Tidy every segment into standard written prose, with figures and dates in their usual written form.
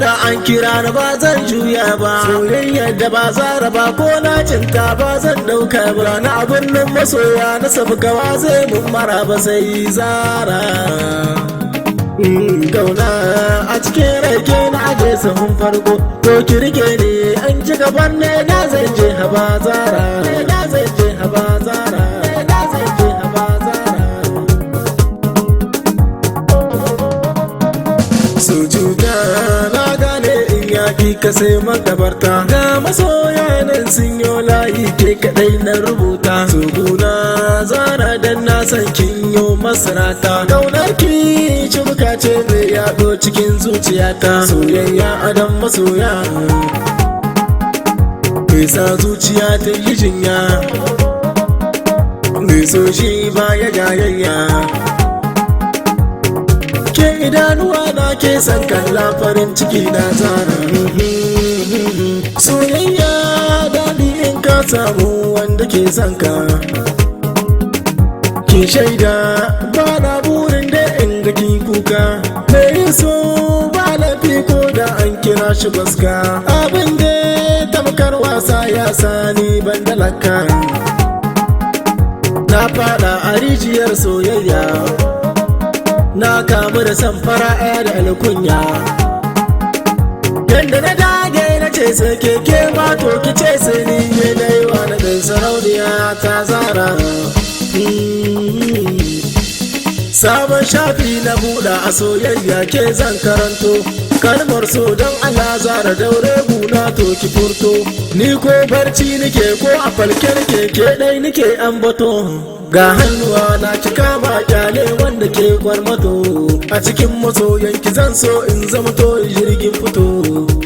da an kira na ba zan juya ba, soyayyar da ba zara ba ko na cinta ba zan dauka ba, na abin nan masoya na sabu gawa zai mun mara ba sai zara. Gauna a cikin rake na aje sahun farko, to ki rike ne an ji gaban ne na zan je haba zara, na zan je haba zara, na zan je haba zara. So juga na gane in yaki ka sai makabarta, ga masoya nan sun yi layi ke kadai na rubuta, so guna zara dan na san kin yo masarata. Kaunar ki cibuka ce mai yaɗo cikin zuciyata, soyayya adam masoya mai sa zuciya ta yi jinya, mai so shi baya jayayya. Ke idanuwa na ke san kalla farin ciki na zara. Soyayya daɗi in ka samu wanda ke son ka, ki shaida ba na burin da in ga ki kuka, mai so ba lafi ko da an kira shi baska, abin da tamkar wasa ya sani ban dalaka, na fada a rijiyar soyayya, na kamu da san fara'a da alkunya, yadda na dage na ce sai keke ma to ki ce sai ni ne na yi wa na ɗan sarauniya ta zara. Sabon shafi na buɗa a soyayya ke zan karanto, kalmar so don Allah zara daure guna to ki furto, ni ko barci nike ko a falke nike ke ɗai nike ambato, ga hannuwa na ki kama kyale wanda ke kwarmato, a cikin masoyanki zan so in zamto jirgin fito,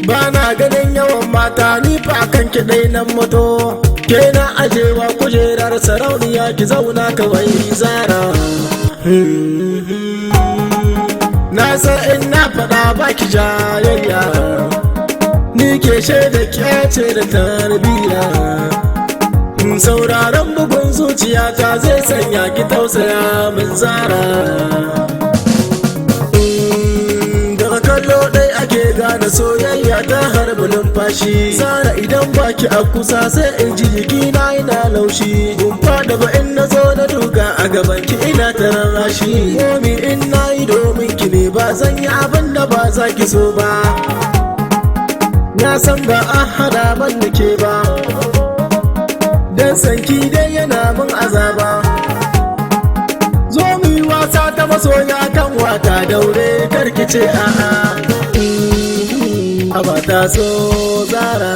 ba na ganin yawan mata ni fa kan ki ɗai nan mato, ke na ajewa kujerar sarauniya ki zauna kawai zara. Na san in na faɗa baki jayayya, ni ke shaida ke ce da tarbiyya, sauraron bugun zuciyata zai sanya ki tausaya min zara. Daga kallo ɗai ake gane soyayya ta harbi numfashi, zara idan baki a kusa sai in ji jikina ina laushi, gumfa da ba in na zo na duka a gaban ki ina ta rarrashi, komi in na yi domin ki ne ba zan yi abin da ba za ki so ba, na san ba a hada ban da ke ba, dan sanki dai yana min azaba, zo mu yi wasa ta masoya kan wata daure karkice a'a. Abata so zara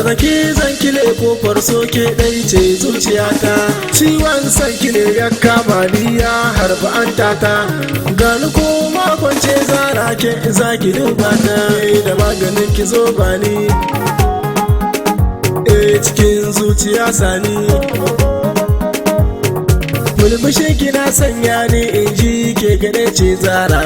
da ki zan kile kofar soke ɗai ce zuciyata, ciwon san kile ya kama ni ya harba an tata, gani ko makonce zara ke za ki duba ta, da maganin ki zo ba ni cikin zuciya sani, mulmushin ki na sanya ni in ji ke gane ce zara.